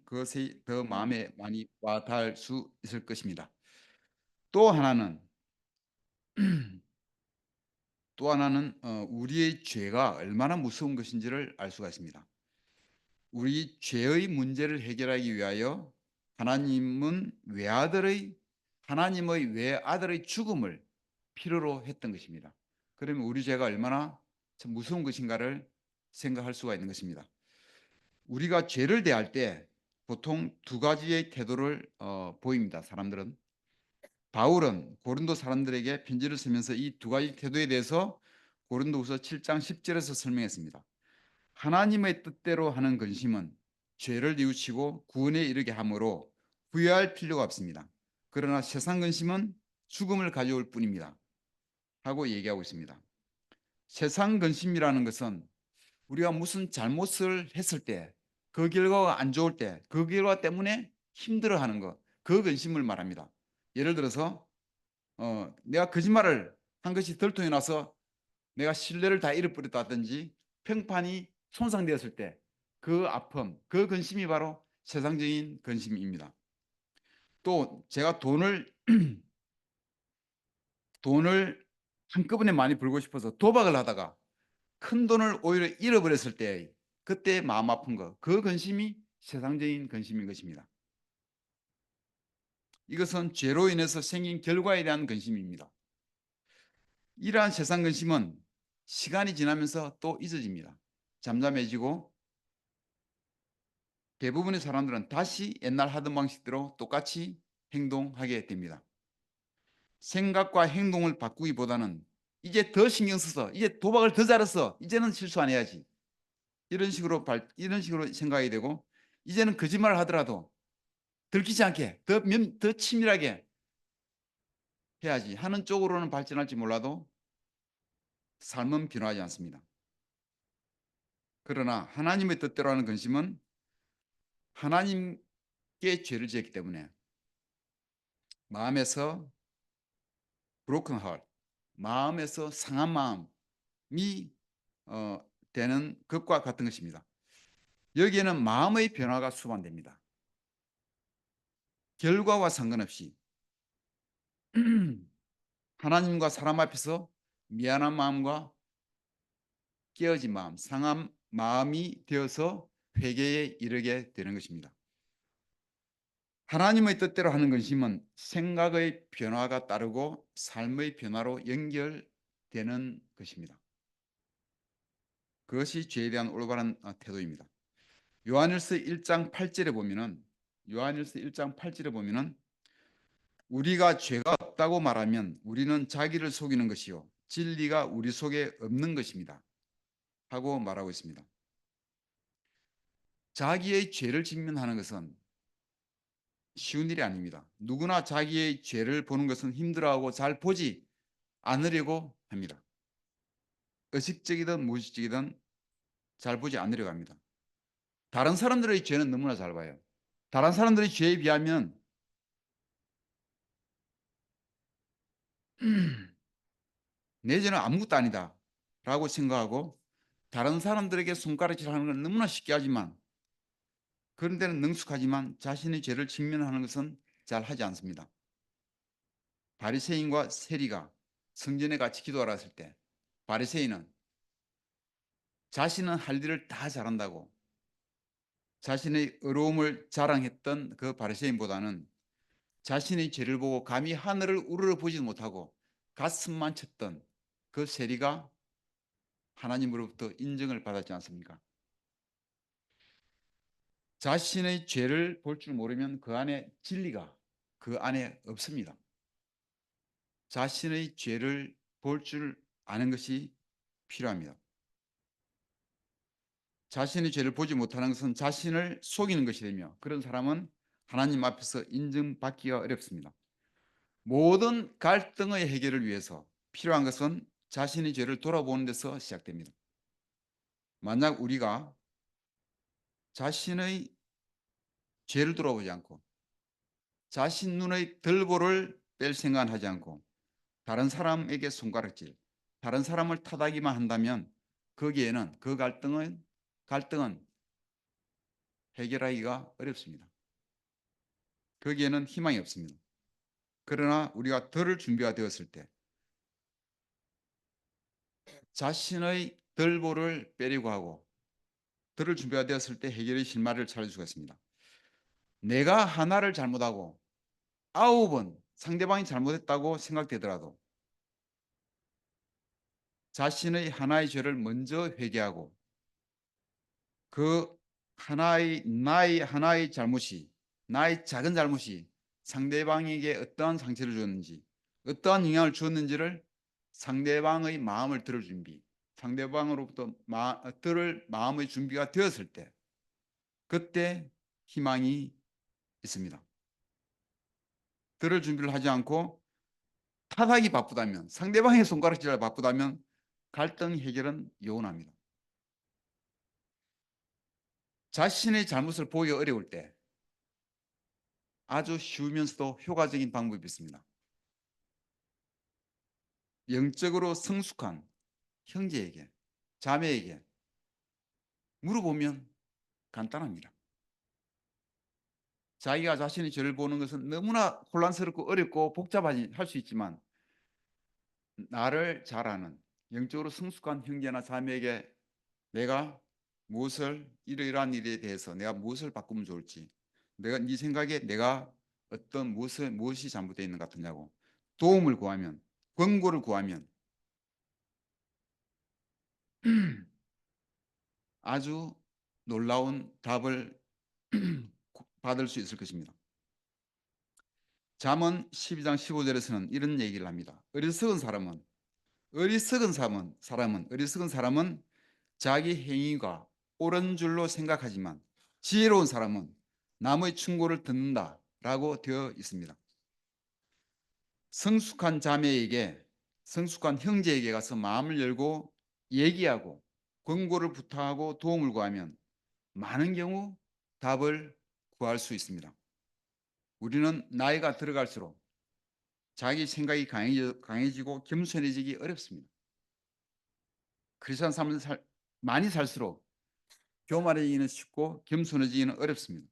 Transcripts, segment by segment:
그것이 더 마음에 많이 와닿을 수 있을 것입니다. 또 하나는 우리의 죄가 얼마나 무서운 것인지를 알 수가 있습니다. 우리 죄의 문제를 해결하기 위하여 하나님의 외아들의 죽음을 필요로 했던 것입니다. 그러면 우리 죄가 얼마나 참 무서운 것인가를 생각할 수가 있는 것입니다. 우리가 죄를 대할 때 보통 두 가지의 태도를 보입니다. 사람들은. 바울은 고린도 사람들에게 편지를 쓰면서 이 두 가지 태도에 대해서 고린도후서 7장 10절에서 설명했습니다. 하나님의 뜻대로 하는 근심은 죄를 뉘우치고 구원에 이르게 하므로 후회할 필요가 없습니다. 그러나 세상 근심은 죽음을 가져올 뿐입니다. 하고 얘기하고 있습니다. 세상 근심이라는 것은 우리가 무슨 잘못을 했을 때, 그 결과가 안 좋을 때, 그 결과 때문에 힘들어하는 것, 그 근심을 말합니다. 예를 들어서 내가 거짓말을 한 것이 들통이 나서 내가 신뢰를 다 잃어버렸다든지 평판이 손상되었을 때 그 아픔, 그 근심이 바로 세상적인 근심입니다. 또 제가 돈을 한꺼번에 많이 벌고 싶어서 도박을 하다가 큰 돈을 오히려 잃어버렸을 때 그때 마음 아픈 것, 그 근심이 세상적인 근심인 것입니다. 이것은 죄로 인해서 생긴 결과에 대한 근심입니다. 이러한 세상 근심은 시간이 지나면서 또 잊어집니다. 잠잠해지고 대부분의 사람들은 다시 옛날 하던 방식대로 똑같이 행동하게 됩니다. 생각과 행동을 바꾸기보다는 이제 더 신경 써서 이제 도박을 더 잘했어. 이제는 실수 안 해야지. 이런 식으로 생각이 되고 이제는 거짓말을 하더라도 들키지 않게 더 치밀하게 해야지 하는 쪽으로는 발전할지 몰라도 삶은 변화하지 않습니다. 그러나 하나님의 뜻대로 하는 근심은 하나님께 죄를 지었기 때문에 마음에서 broken heart, 마음에서 상한 마음이 되는 것과 같은 것입니다. 여기에는 마음의 변화가 수반됩니다. 결과와 상관없이 하나님과 사람 앞에서 미안한 마음과 깨어진 마음, 상한 마음이 되어서 회개에 이르게 되는 것입니다. 하나님의 뜻대로 하는 근심은 생각의 변화가 따르고 삶의 변화로 연결되는 것입니다. 그것이 죄에 대한 올바른 태도입니다. 요한일서 1장 8절에 보면은 우리가 죄가 없다고 말하면 우리는 자기를 속이는 것이요 진리가 우리 속에 없는 것입니다. 하고 말하고 있습니다. 자기의 죄를 직면하는 것은 쉬운 일이 아닙니다. 누구나 자기의 죄를 보는 것은 힘들어하고 잘 보지 않으려고 합니다. 의식적이든 무의식적이든 잘 보지 않으려고 합니다. 다른 사람들의 죄는 너무나 잘 봐요. 다른 사람들의 죄에 비하면 내 죄는 아무것도 아니다 라고 생각하고 다른 사람들에게 손가락질하는 건 너무나 쉽게 하지만 그런 데는 능숙하지만 자신의 죄를 직면하는 것은 잘 하지 않습니다. 바리새인과 세리가 성전에 같이 기도하러 왔을 때 바리새인은 자신은 할 일을 다 잘한다고 자신의 의로움을 자랑했던 그 바리새인보다는 자신의 죄를 보고 감히 하늘을 우러러보지 못하고 가슴만 쳤던 그 세리가 하나님으로부터 인정을 받았지 않습니까? 자신의 죄를 볼 줄 모르면 그 안에 진리가 그 안에 없습니다. 자신의 죄를 볼 줄 아는 것이 필요합니다. 자신의 죄를 보지 못하는 것은 자신을 속이는 것이 되며 그런 사람은 하나님 앞에서 인정받기가 어렵습니다. 모든 갈등의 해결을 위해서 필요한 것은 자신의 죄를 돌아보는 데서 시작됩니다. 만약 우리가 자신의 죄를 돌아보지 않고 자신 눈의 들보를 뺄 생각은 하지 않고 다른 사람에게 손가락질, 다른 사람을 탓하기만 한다면 거기에는 그 갈등은 해결하기가 어렵습니다. 거기에는 희망이 없습니다. 그러나 우리가 덜 준비가 되었을 때 자신의 덜보를 빼려고 하고 덜 준비가 되었을 때 해결의 실마리를 찾을 수가 있습니다. 내가 하나를 잘못하고 9번 상대방이 잘못했다고 생각되더라도 자신의 하나의 죄를 먼저 회개하고 그 나의 하나의 잘못이, 나의 작은 잘못이 상대방에게 어떠한 상처를 주었는지, 어떠한 영향을 주었는지를 상대방의 마음을 들을 준비, 상대방으로부터 들을 마음의 준비가 되었을 때, 그때 희망이 있습니다. 들을 준비를 하지 않고 타닥이 바쁘다면, 상대방의 손가락질을 바쁘다면 갈등 해결은 요원합니다. 자신의 잘못을 보기 어려울 때 아주 쉬우면서도 효과적인 방법이 있습니다. 영적으로 성숙한 형제에게, 자매에게 물어보면 간단합니다. 자기가 자신의 죄를 보는 것은 너무나 혼란스럽고 어렵고 복잡하게 할 수 있지만 나를 잘 아는 영적으로 성숙한 형제나 자매에게 내가 무엇을 이러이러한 일에 대해서 내가 무엇을 바꾸면 좋을지, 내가 네 생각에 내가 어떤 무엇이 잘못되어 있는 것 같으냐고 도움을 구하면, 권고를 구하면 아주 놀라운 답을 받을 수 있을 것입니다. 잠언 12장 15절에서는 이런 얘기를 합니다. 어리석은 사람은 자기 행위가 옳은 줄로 생각하지만 지혜로운 사람은 남의 충고를 듣는다라고 되어 있습니다. 성숙한 자매에게, 성숙한 형제에게 가서 마음을 열고 얘기하고 권고를 부탁하고 도움을 구하면 많은 경우 답을 구할 수 있습니다. 우리는 나이가 들어갈수록 자기 생각이 강해지고 겸손해지기 어렵습니다. 크리스천 삶을 많이 살수록 교만해지기는 쉽고 겸손해지기는 어렵습니다.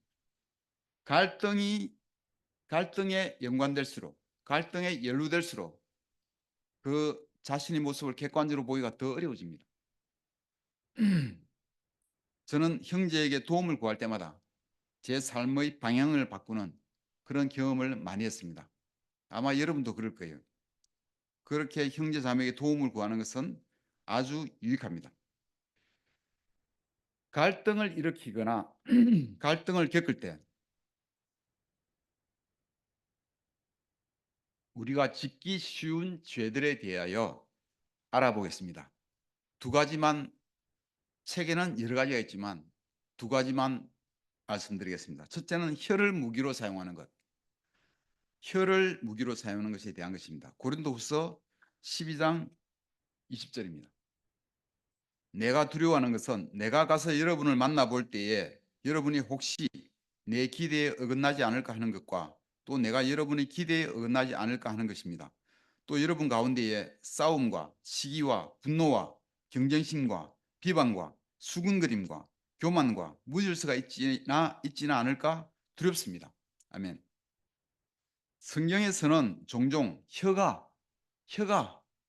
갈등에 연관될수록, 갈등에 연루될수록 그 자신의 모습을 객관적으로 보기가 더 어려워집니다. 저는 형제에게 도움을 구할 때마다 제 삶의 방향을 바꾸는 그런 경험을 많이 했습니다. 아마 여러분도 그럴 거예요. 그렇게 형제 자매에게 도움을 구하는 것은 아주 유익합니다. 갈등을 일으키거나 갈등을 겪을 때 우리가 짓기 쉬운 죄들에 대하여 알아보겠습니다. 두 가지만, 책에는 여러 가지가 있지만 두 가지만 말씀드리겠습니다. 첫째는 혀를 무기로 사용하는 것. 혀를 무기로 사용하는 것에 대한 것입니다. 고린도후서 12장 20절입니다. 내가 두려워하는 것은 내가 가서 여러분을 만나볼 때에 여러분이 혹시 내 기대에 어긋나지 않을까 하는 것과 또 내가 여러분의 기대에 어긋나지 않을까 하는 것입니다. 또 여러분 가운데에 싸움과 시기와 분노와 경쟁심과 비방과 수군거림과 교만과 무질서가 있지는 않을까 두렵습니다. 아멘. 성경에서는 종종 혀가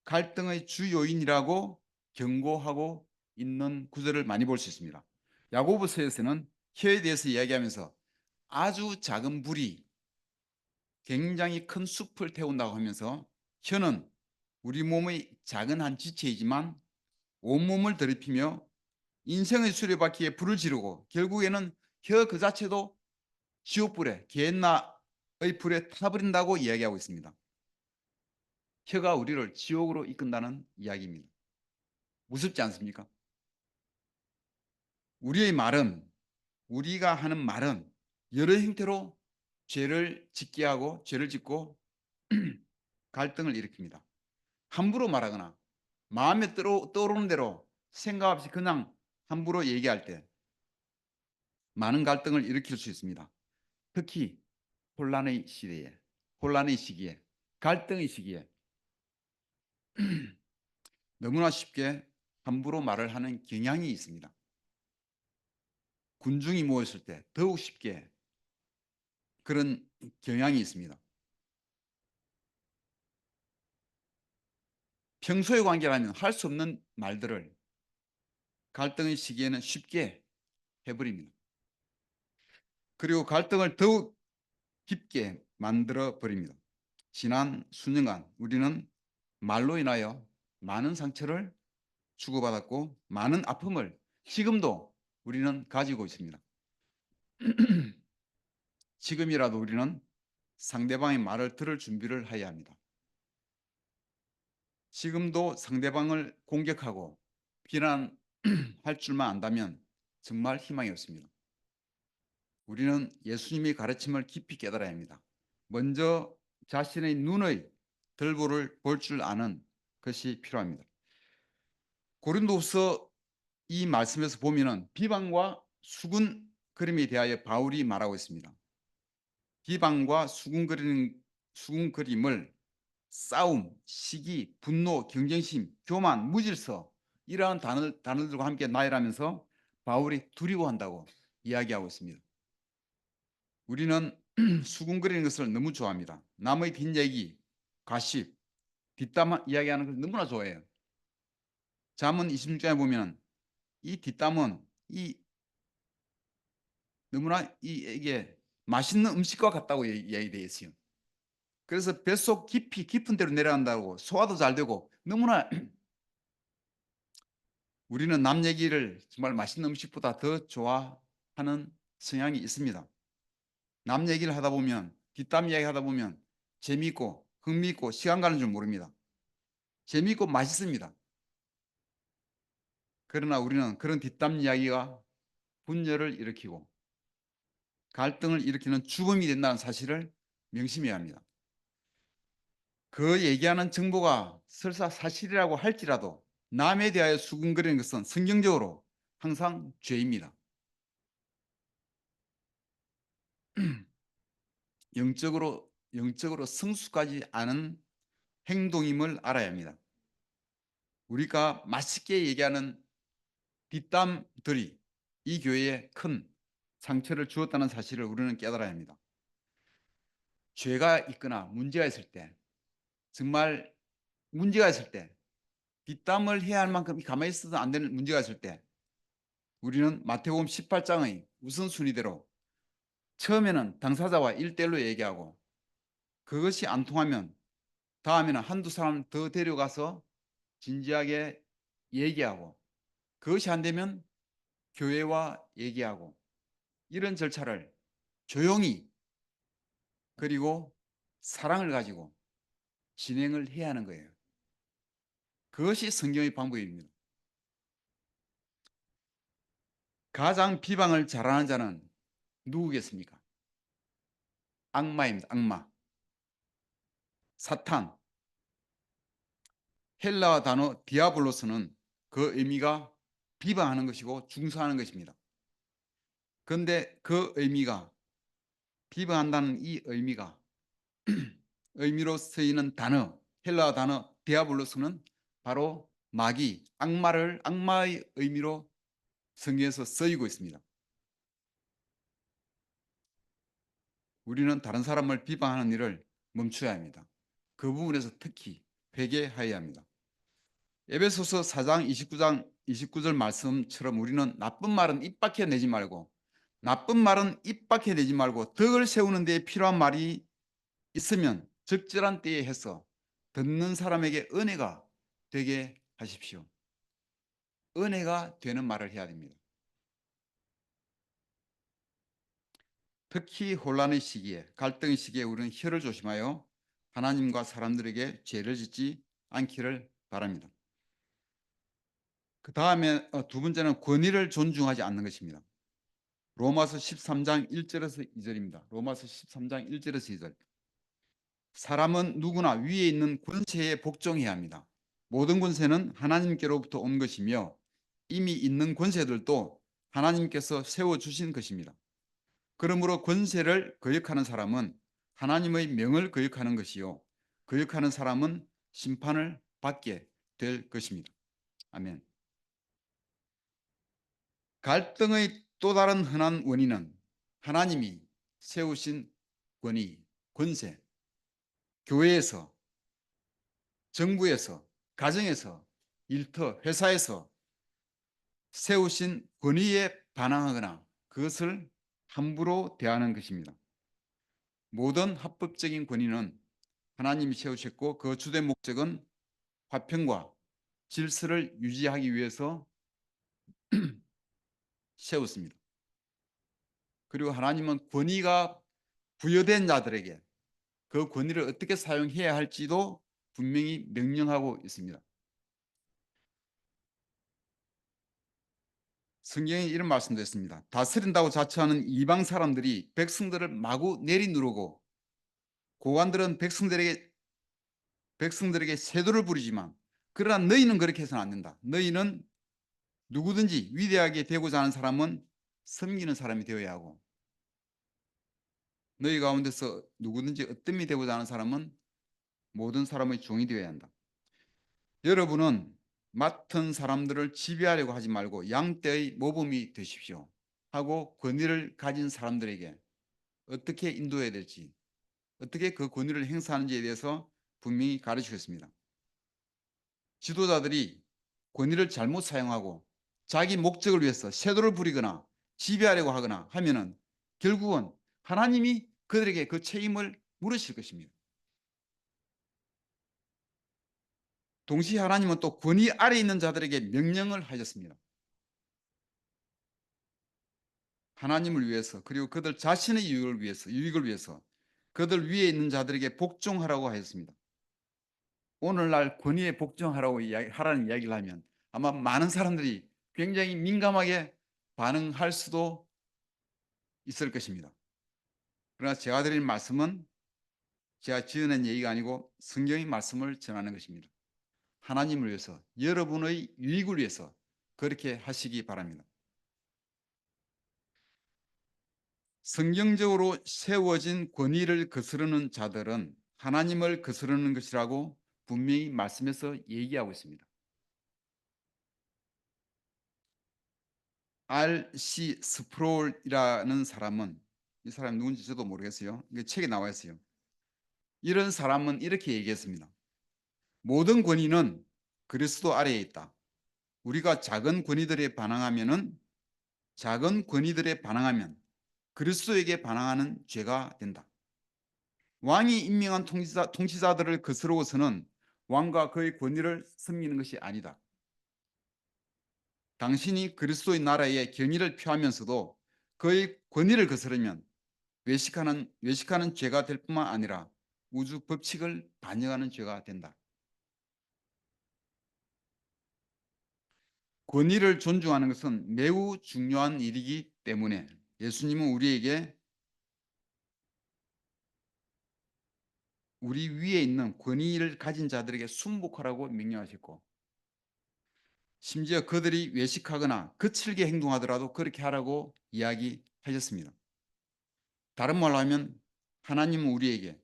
갈등의 주 요인이라고 경고하고 있는 구절을 많이 볼 수 있습니다. 야고보서에서는 혀에 대해서 이야기하면서 아주 작은 불이 굉장히 큰 숲을 태운다고 하면서 혀는 우리 몸의 작은 한 지체이지만 온몸을 더럽히며 인생의 수레바퀴에 불을 지르고 결국에는 혀 그 자체도 지옥불에 게hen나의 불에 타버린다고 이야기하고 있습니다. 혀가 우리를 지옥으로 이끈다는 이야기입니다. 무섭지 않습니까? 우리가 하는 말은 여러 형태로 죄를 짓게 하고 죄를 짓고 갈등을 일으킵니다. 함부로 말하거나 마음에 떠오르는 대로 생각 없이 그냥 함부로 얘기할 때 많은 갈등을 일으킬 수 있습니다. 특히 혼란의 시기에, 갈등의 시기에 너무나 쉽게 함부로 말을 하는 경향이 있습니다. 군중이 모였을 때 더욱 쉽게 그런 경향이 있습니다. 평소의 관계라면 할 수 없는 말들을 갈등의 시기에는 쉽게 해버립니다. 그리고 갈등을 더욱 깊게 만들어 버립니다. 지난 수년간 우리는 말로 인하여 많은 상처를 주고받았고 많은 아픔을 지금도 우리는 가지고 있습니다. 지금이라도 우리는 상대방의 말을 들을 준비를 해야 합니다. 지금도 상대방을 공격하고 비난할 줄만 안다면 정말 희망이 없습니다. 우리는 예수님의 가르침을 깊이 깨달아야 합니다. 먼저 자신의 눈의 들보를 볼 줄 아는 것이 필요합니다. 고린도후서 이 말씀에서 보면은 비방과 수군거림에 대하여 바울이 말하고 있습니다. 비방과 수군거림을 싸움, 시기, 분노, 경쟁심, 교만, 무질서 이러한 단어들과 함께 나열하면서 바울이 두려워한다고 이야기하고 있습니다. 우리는 수군거리는 것을 너무 좋아합니다. 남의 뒷얘기, 가십, 뒷담 이야기하는 걸 너무나 좋아해요. 잠언 26장에 보면 이 뒷담은 너무나 이게 맛있는 음식과 같다고 이야기되어 있어요. 그래서 뱃속 깊은 데로 내려간다고 소화도 잘 되고 너무나 우리는 남 얘기를 정말 맛있는 음식보다 더 좋아하는 성향이 있습니다. 남 얘기를 하다 보면 뒷담 이야기 하다 보면 재미있고 흥미있고 시간 가는 줄 모릅니다. 재미있고 맛있습니다. 그러나 우리는 그런 뒷담 이야기가 분열을 일으키고 갈등을 일으키는 주범이 된다는 사실을 명심해야 합니다. 그 얘기하는 정보가 설사 사실이라고 할지라도 남에 대하여 수군거리는 것은 성경적으로 항상 죄입니다. 영적으로 성숙하지 않은 행동임을 알아야 합니다. 우리가 맛있게 얘기하는 뒷담들이 이 교회에 큰 상처를 주었다는 사실을 우리는 깨달아야 합니다. 죄가 있거나 문제가 있을 때, 정말 문제가 있을 때, 뒷담을 해야 할 만큼 가만히 있어도 안 되는 문제가 있을 때, 우리는 마태복음 18장의 우선순위대로 처음에는 당사자와 1대1로 얘기하고 그것이 안 통하면 다음에는 한두 사람 더 데려가서 진지하게 얘기하고 그것이 안 되면 교회와 얘기하고 이런 절차를 조용히 그리고 사랑을 가지고 진행을 해야 하는 거예요. 그것이 성경의 방법입니다. 가장 비방을 잘하는 자는 누구겠습니까? 악마입니다. 악마. 사탄. 헬라어 단어 디아블로스는 그 의미가 비방하는 것이고 중수하는 것입니다. 그런데 그 의미가 비방한다는 이 의미가 의미로 쓰이는 단어 헬라어 단어 디아블로스는 바로 마귀, 악마의 의미로 성경에서 쓰이고 있습니다. 우리는 다른 사람을 비방하는 일을 멈춰야 합니다. 그 부분에서 특히 회개해야 합니다. 에베소서 4장 29절 말씀처럼 우리는 나쁜 말은 입 밖에 내지 말고 덕을 세우는 데 필요한 말이 있으면 적절한 때에 해서 듣는 사람에게 은혜가 되게 하십시오. 은혜가 되는 말을 해야 됩니다. 특히 혼란의 시기에 갈등의 시기에 우리는 혀를 조심하여 하나님과 사람들에게 죄를 짓지 않기를 바랍니다. 그 다음에 두 번째는 권위를 존중하지 않는 것입니다. 로마서 13장 1절에서 2절입니다. 로마서 13장 1절에서 2절. 사람은 누구나 위에 있는 권세에 복종해야 합니다. 모든 권세는 하나님께로부터 온 것이며 이미 있는 권세들도 하나님께서 세워주신 것입니다. 그러므로 권세를 거역하는 사람은 하나님의 명을 거역하는 것이요. 거역하는 사람은 심판을 받게 될 것입니다. 아멘. 갈등의 또 다른 흔한 원인은 하나님이 세우신 권위, 권세, 교회에서, 정부에서, 가정에서, 일터, 회사에서 세우신 권위에 반항하거나 그것을 함부로 대하는 것입니다. 모든 합법적인 권위는 하나님이 세우셨고 그 주된 목적은 화평과 질서를 유지하기 위해서 세웠습니다. 그리고 하나님은 권위가 부여된 자들에게 그 권위를 어떻게 사용해야 할지도 분명히 명령하고 있습니다. 성경에 이런 말씀도 있습니다. 다스린다고 자처하는 이방 사람들이 백성들을 마구 내리누르고 고관들은 백성들에게 세도를 부리지만 그러나 너희는 그렇게 해서는 안 된다. 너희는 누구든지 위대하게 되고자 하는 사람은 섬기는 사람이 되어야 하고 너희 가운데서 누구든지 어떤 이 되고자 하는 사람은 모든 사람의 종이 되어야 한다. 여러분은 맡은 사람들을 지배하려고 하지 말고 양떼의 모범이 되십시오 하고 권위를 가진 사람들에게 어떻게 인도해야 될지 어떻게 그 권위를 행사하는지에 대해서 분명히 가르치겠습니다. 지도자들이 권위를 잘못 사용하고 자기 목적을 위해서 세도를 부리거나 지배하려고 하거나 하면은 결국은 하나님이 그들에게 그 책임을 물으실 것입니다. 동시에 하나님은 또 권위 아래 있는 자들에게 명령을 하셨습니다. 하나님을 위해서 그리고 그들 자신의 유익을 위해서 그들 위에 있는 자들에게 복종하라고 하였습니다. 오늘날 권위에 복종하라고 하라는 이야기를 하면 아마 많은 사람들이 굉장히 민감하게 반응할 수도 있을 것입니다. 그러나 제가 드린 말씀은 제가 지어낸 얘기가 아니고 성경의 말씀을 전하는 것입니다. 하나님을 위해서 여러분의 유익을 위해서 그렇게 하시기 바랍니다. 성경적으로 세워진 권위를 거스르는 자들은 하나님을 거스르는 것이라고 분명히 말씀에서 얘기하고 있습니다. R.C. 스프롤이라는 사람은 이 사람이 누군지 저도 모르겠어요. 이게 책에 나와 있어요. 이런 사람은 이렇게 얘기했습니다. 모든 권위는 그리스도 아래에 있다. 우리가 작은 권위들에 반항하면 그리스도에게 반항하는 죄가 된다. 왕이 임명한 통치자들을 거스르고서는 왕과 그의 권위를 섬기는 것이 아니다. 당신이 그리스도의 나라에 경의를 표하면서도 그의 권위를 거스르면 외식하는 죄가 될 뿐만 아니라 우주 법칙을 반영하는 죄가 된다. 권위를 존중하는 것은 매우 중요한 일이기 때문에 예수님은 우리에게 우리 위에 있는 권위를 가진 자들에게 순복하라고 명령하셨고 심지어 그들이 외식하거나 거칠게 행동하더라도 그렇게 하라고 이야기하셨습니다. 다른 말로 하면 하나님은 우리에게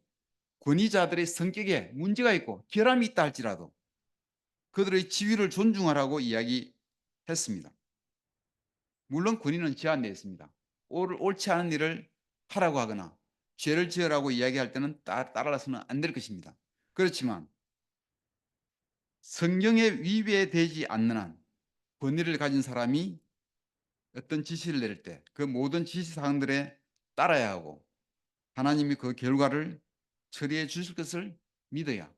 권위자들의 성격에 문제가 있고 결함이 있다 할지라도 그들의 지위를 존중하라고 이야기했습니다. 물론 권위는 제한되어 있습니다. 옳지 않은 일을 하라고 하거나 죄를 지으라고 이야기할 때는 따라서는 안 될 것입니다. 그렇지만 성경에 위배되지 않는 한 권위를 가진 사람이 어떤 지시를 내릴 때 그 모든 지시사항들에 따라야 하고 하나님이 그 결과를 처리해 주실 것을 믿어야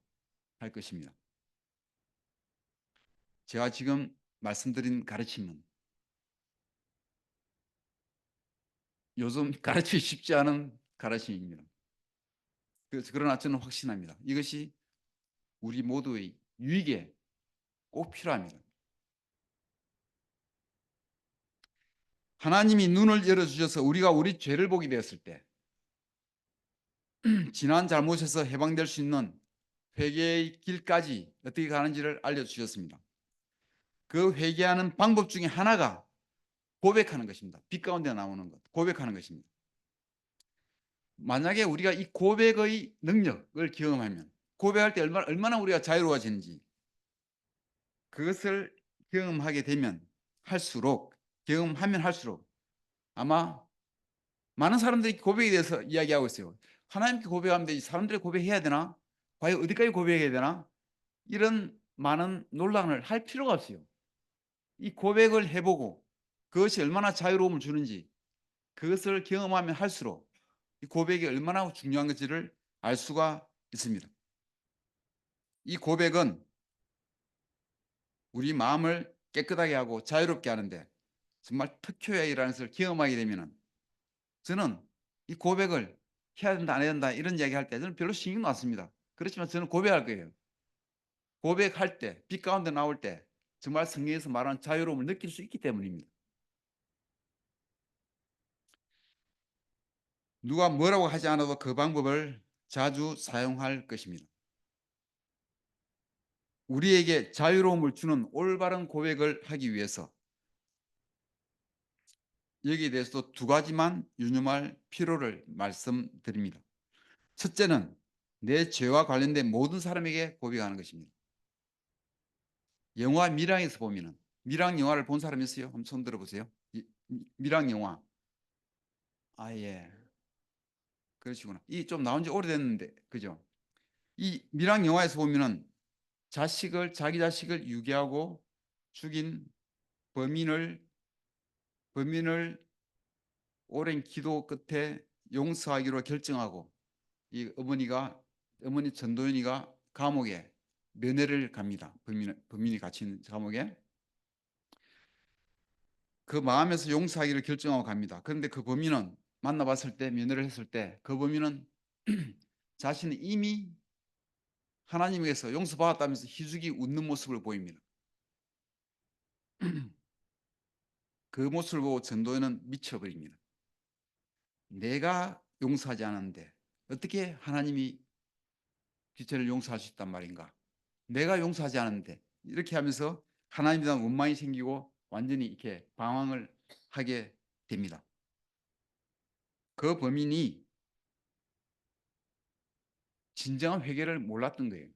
할 것입니다. 제가 지금 말씀드린 가르침은 요즘 가르치기 쉽지 않은 가르침입니다. 그러나 저는 확신합니다. 이것이 우리 모두의 유익에 꼭 필요합니다. 하나님이 눈을 열어주셔서 우리가 우리 죄를 보게 되었을 때 지난 잘못에서 해방될 수 있는 회개의 길까지 어떻게 가는지를 알려주셨습니다. 그 회개하는 방법 중에 하나가 고백하는 것입니다. 빛 가운데 나오는 것, 고백하는 것입니다. 만약에 우리가 이 고백의 능력을 경험하면 고백할 때 얼마나 우리가 자유로워지는지 그것을 경험하면 할수록 아마 많은 사람들이 고백에 대해서 이야기하고 있어요. 하나님께 고백하면 되지 사람들이 고백해야 되나? 과연 어디까지 고백해야 되나? 이런 많은 논란을 할 필요가 없어요. 이 고백을 해보고 그것이 얼마나 자유로움을 주는지 그것을 경험하면 할수록 이 고백이 얼마나 중요한 건지를 알 수가 있습니다. 이 고백은 우리 마음을 깨끗하게 하고 자유롭게 하는데 정말 특효약이라는 것을 경험하게 되면은 저는 이 고백을 해야 된다 안 해야 된다 이런 이야기 할 때 저는 별로 신경 안 씁니다. 그렇지만 저는 고백할 거예요. 고백할 때, 빛 가운데 나올 때 정말 성경에서 말하는 자유로움을 느낄 수 있기 때문입니다. 누가 뭐라고 하지 않아도 그 방법을 자주 사용할 것입니다. 우리에게 자유로움을 주는 올바른 고백을 하기 위해서 여기에 대해서도 두 가지만 유념할 필요를 말씀드립니다. 첫째는 내 죄와 관련된 모든 사람에게 고백하는 것입니다. 영화 미랑에서 보면은 미랑 영화를 본 사람 있어요? 한번 손 들어보세요. 미랑 영화. 아 예, 그러시구나. 이 좀 나온 지 오래됐는데 그죠? 이 미랑 영화에서 보면은 자기 자식을 유기하고 죽인 범인을 오랜 기도 끝에 용서하기로 결정하고 이 어머니 전도연이가 감옥에 면회를 갑니다. 범인이 갇힌 감옥에 그 마음에서 용서하기를 결정하고 갑니다. 그런데 그 범인은 만나봤을 때 면회를 했을 때 그 범인은 자신이 이미 하나님에게서 용서받았다면서 희죽이 웃는 모습을 보입니다. 그 모습을 보고 전도연은 미쳐버립니다. 내가 용서하지 않았는데 어떻게 하나님이 죄를 용서할 수 있단 말인가? 내가 용서하지 않았는데 이렇게 하면서 하나님에 대한 원망이 생기고 완전히 이렇게 방황을 하게 됩니다. 그 범인이 진정한 회개를 몰랐던 거예요.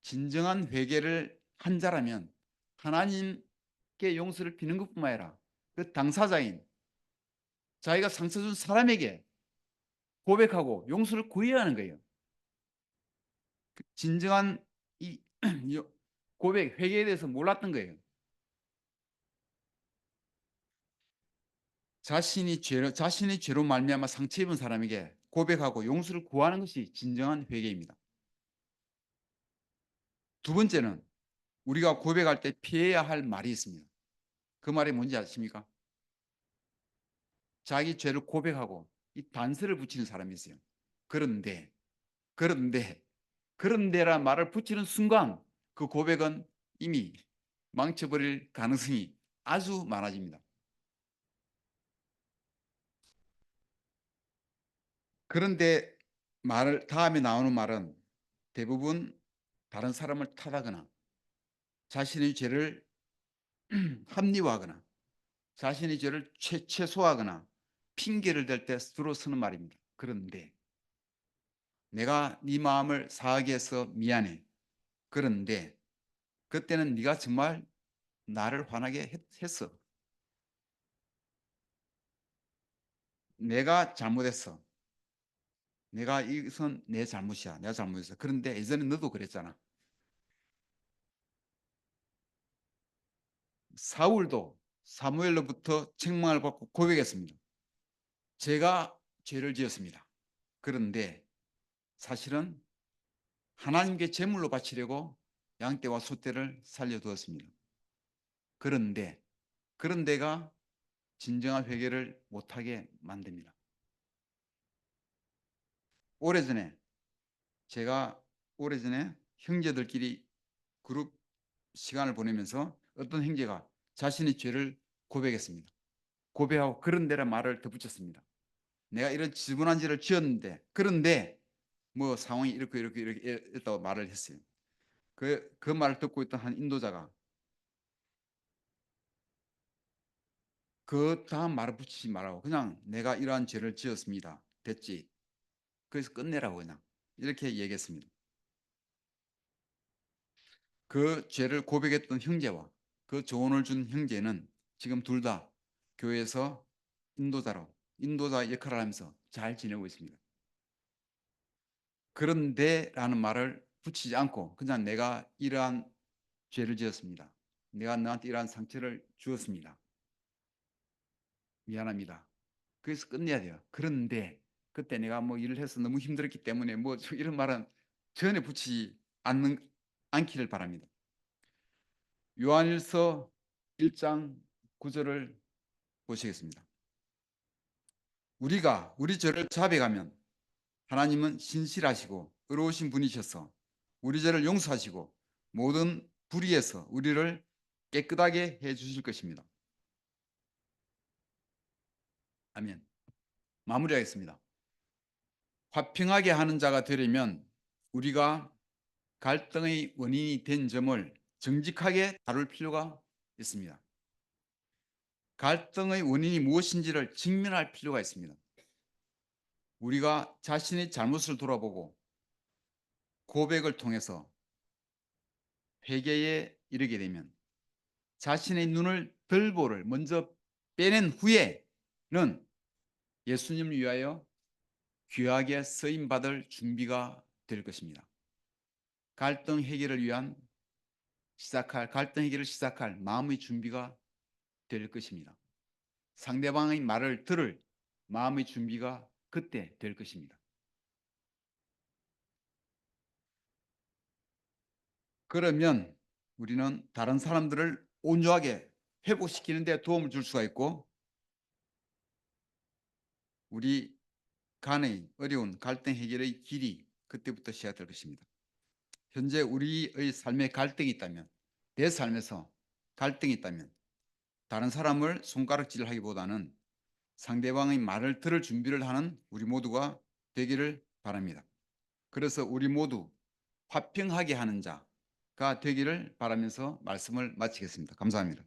진정한 회개를 한 자라면 하나님께 용서를 비는 것뿐만 아니라 그 당사자인 자기가 상처 준 사람에게 고백하고 용서를 구해야 하는 거예요. 진정한 이 고백, 회개에 대해서 몰랐던 거예요. 자신이 죄로 말미암아 상처 입은 사람에게 고백하고 용서를 구하는 것이 진정한 회개입니다. 두 번째는 우리가 고백할 때 피해야 할 말이 있습니다. 그 말이 뭔지 아십니까? 자기 죄를 고백하고 이 단서를 붙이는 사람이 있어요. 그런데, 그런데, 그런데란 말을 붙이는 순간 그 고백은 이미 망쳐버릴 가능성이 아주 많아집니다. 그런데 다음에 나오는 말은 대부분 다른 사람을 탓하거나 자신의 죄를 합리화하거나 자신의 죄를 최소화하거나 핑계를 댈 때 주로 쓰는 말입니다. 그런데 내가 네 마음을 상하게 해서 미안해. 그런데 그때는 네가 정말 나를 화나게 했어. 내가 잘못했어. 이것은 내 잘못이야. 내가 잘못했어. 그런데 예전에 너도 그랬잖아. 사울도 사무엘로부터 책망을 받고 고백했습니다. 제가 죄를 지었습니다. 그런데 사실은 하나님께 제물로 바치려고 양떼와 소떼를 살려두었습니다. 그런데 그런데가 진정한 회개를 못하게 만듭니다. 오래전에 제가 형제들끼리 그룹 시간을 보내면서 어떤 형제가 자신의 죄를 고백했습니다. 고백하고 그런데란 말을 덧붙였습니다. 내가 이런 지분한 죄를 지었는데 그런데 뭐 상황이 이렇게 했다고 말을 했어요. 그 말을 듣고 있던 한 인도자가 그 다음 말을 붙이지 말라고 그냥 내가 이러한 죄를 지었습니다. 됐지. 그래서 끝내라고 그냥 이렇게 얘기했습니다. 그 죄를 고백했던 형제와 그 조언을 준 형제는 지금 둘 다 교회에서 인도자 역할을 하면서 잘 지내고 있습니다. 그런데라는 말을 붙이지 않고 그냥 내가 이러한 죄를 지었습니다. 내가 너한테 이러한 상처를 주었습니다. 미안합니다. 그래서 끝내야 돼요. 그런데 그때 내가 뭐 일을 해서 너무 힘들었기 때문에 뭐 이런 말은 전에 붙이지 않기를 바랍니다. 요한일서 1장 9절을 보시겠습니다. 우리가 우리 죄를 자백하면 하나님은 신실하시고 의로우신 분이셔서 우리 죄를 용서하시고 모든 불의에서 우리를 깨끗하게 해 주실 것입니다. 아멘. 마무리하겠습니다. 화평하게 하는 자가 되려면 우리가 갈등의 원인이 된 점을 정직하게 다룰 필요가 있습니다. 갈등의 원인이 무엇인지를 직면할 필요가 있습니다. 우리가 자신의 잘못을 돌아보고 고백을 통해서 회개에 이르게 되면 자신의 눈을 들보를 먼저 빼낸 후에는 예수님을 위하여 귀하게 쓰임 받을 준비가 될 것입니다. 갈등 해결을 시작할 마음의 준비가 될 것입니다. 상대방의 말을 들을 마음의 준비가 그때 될 것입니다. 그러면 우리는 다른 사람들을 온유하게 회복시키는 데 도움을 줄 수가 있고 우리 간의 어려운 갈등 해결의 길이 그때부터 시작될 것입니다. 현재 우리의 삶에 갈등이 있다면 내 삶에서 갈등이 있다면 다른 사람을 손가락질하기보다는 상대방의 말을 들을 준비를 하는 우리 모두가 되기를 바랍니다. 그래서 우리 모두 화평하게 하는 자가 되기를 바라면서 말씀을 마치겠습니다. 감사합니다.